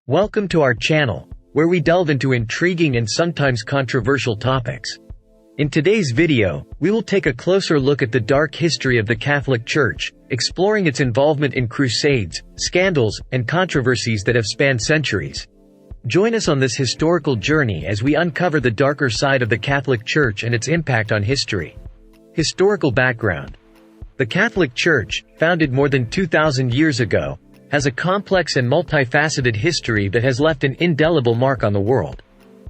Welcome to our channel, where we delve into intriguing and sometimes controversial topics. In today's video, we will take a closer look at the dark history of the Catholic Church, exploring its involvement in crusades, scandals, and controversies that have spanned centuries. Join us on this historical journey as we uncover the darker side of the Catholic Church and its impact on history. Historical background. The Catholic Church, founded more than 2,000 years ago, has a complex and multifaceted history that has left an indelible mark on the world.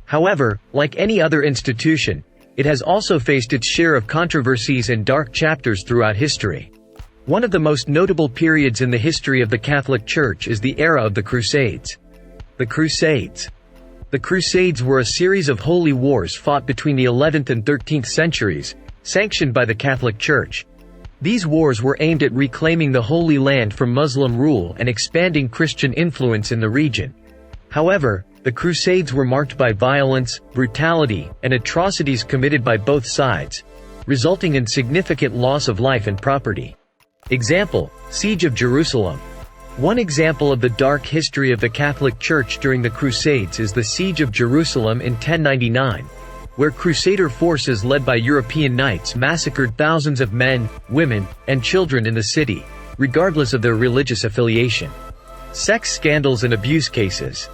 However, like any other institution, it has also faced its share of controversies and dark chapters throughout history. One of the most notable periods in the history of the Catholic Church is the era of the Crusades. The Crusades. The Crusades were a series of holy wars fought between the 11th and 13th centuries, sanctioned by the Catholic Church. These wars were aimed at reclaiming the Holy Land from Muslim rule and expanding Christian influence in the region. However, the Crusades were marked by violence, brutality, and atrocities committed by both sides, resulting in significant loss of life and property. Example: Siege of Jerusalem. One example of the dark history of the Catholic Church during the Crusades is the Siege of Jerusalem in 1099. Where Crusader forces led by European knights massacred thousands of men, women, and children in the city, regardless of their religious affiliation. Sex scandals and abuse cases.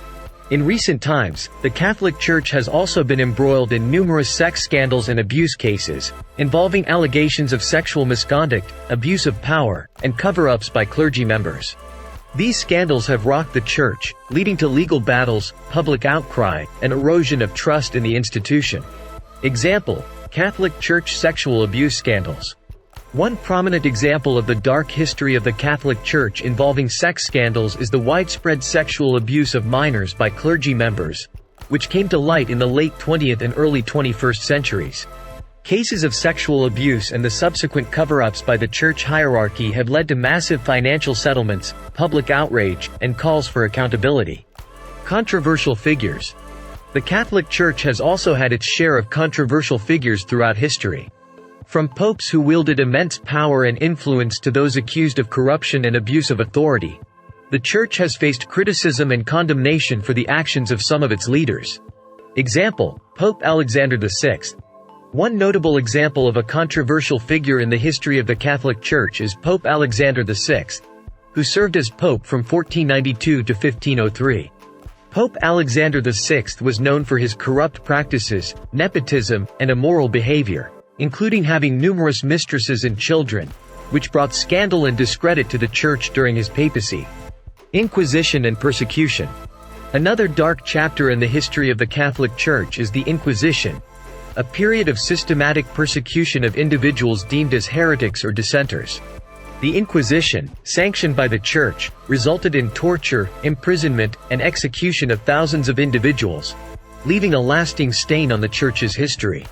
In recent times, the Catholic Church has also been embroiled in numerous sex scandals and abuse cases, involving allegations of sexual misconduct, abuse of power, and cover-ups by clergy members. These scandals have rocked the Church, leading to legal battles, public outcry, and erosion of trust in the institution. Example: Catholic Church sexual abuse scandals. One prominent example of the dark history of the Catholic Church involving sex scandals is the widespread sexual abuse of minors by clergy members, which came to light in the late 20th and early 21st centuries. Cases of sexual abuse and the subsequent cover-ups by the church hierarchy have led to massive financial settlements, public outrage, and calls for accountability. Controversial figures. The Catholic Church has also had its share of controversial figures throughout history. From popes who wielded immense power and influence to those accused of corruption and abuse of authority, the Church has faced criticism and condemnation for the actions of some of its leaders. Example: Pope Alexander VI. One notable example of a controversial figure in the history of the Catholic Church is Pope Alexander VI, who served as pope from 1492 to 1503. Pope Alexander VI was known for his corrupt practices, nepotism, and immoral behavior, including having numerous mistresses and children, which brought scandal and discredit to the Church during his papacy. Inquisition and persecution. Another dark chapter in the history of the Catholic Church is the Inquisition, a period of systematic persecution of individuals deemed as heretics or dissenters. The Inquisition, sanctioned by the Church, resulted in torture, imprisonment, and execution of thousands of individuals, leaving a lasting stain on the Church's history.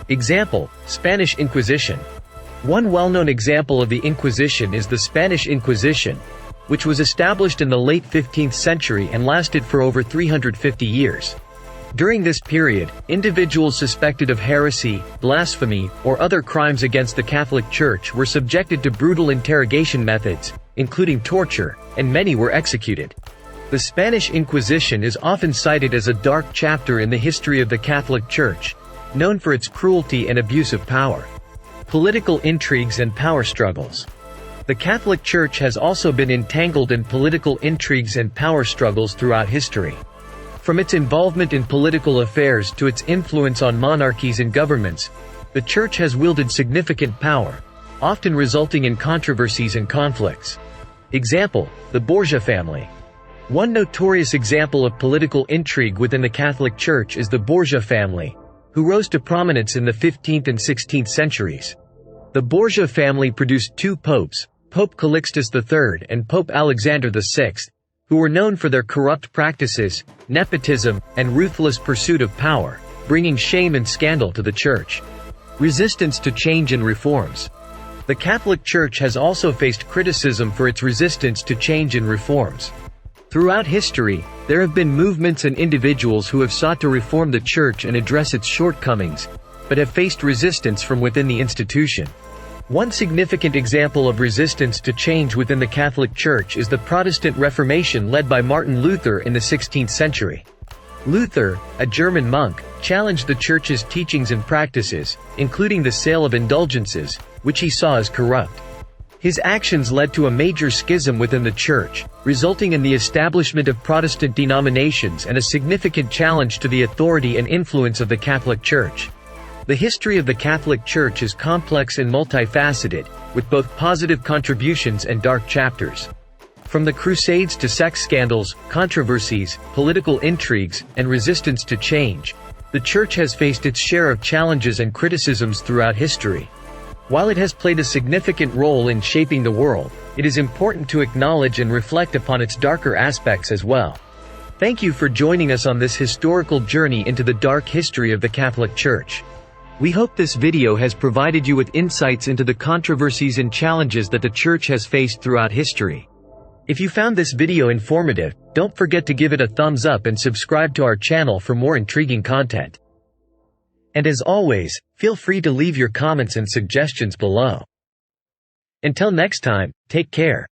Example: Spanish Inquisition. One well-known example of the Inquisition is the Spanish Inquisition, which was established in the late 15th century and lasted for over 350 years. During this period, individuals suspected of heresy, blasphemy, or other crimes against the Catholic Church were subjected to brutal interrogation methods, including torture, and many were executed. The Spanish Inquisition is often cited as a dark chapter in the history of the Catholic Church, known for its cruelty and abuse of power. Political intrigues and power struggles. The Catholic Church has also been entangled in political intrigues and power struggles throughout history. From its involvement in political affairs to its influence on monarchies and governments, the Church has wielded significant power, often resulting in controversies and conflicts. Example: the Borgia family. One notorious example of political intrigue within the Catholic Church is the Borgia family, who rose to prominence in the 15th and 16th centuries. The Borgia family produced two popes, Pope Calixtus III and Pope Alexander VI, who were known for their corrupt practices, nepotism, and ruthless pursuit of power, bringing shame and scandal to the Church. Resistance to change and reforms. The Catholic Church has also faced criticism for its resistance to change and reforms. Throughout history, there have been movements and individuals who have sought to reform the Church and address its shortcomings, but have faced resistance from within the institution. One significant example of resistance to change within the Catholic Church is the Protestant Reformation led by Martin Luther in the 16th century. Luther, a German monk, challenged the Church's teachings and practices, including the sale of indulgences, which he saw as corrupt. His actions led to a major schism within the Church, resulting in the establishment of Protestant denominations and a significant challenge to the authority and influence of the Catholic Church. The history of the Catholic Church is complex and multifaceted, with both positive contributions and dark chapters. From the Crusades to sex scandals, controversies, political intrigues, and resistance to change, the Church has faced its share of challenges and criticisms throughout history. While it has played a significant role in shaping the world, it is important to acknowledge and reflect upon its darker aspects as well. Thank you for joining us on this historical journey into the dark history of the Catholic Church. We hope this video has provided you with insights into the controversies and challenges that the Church has faced throughout history. If you found this video informative, don't forget to give it a thumbs up and subscribe to our channel for more intriguing content. And as always, feel free to leave your comments and suggestions below. Until next time, take care.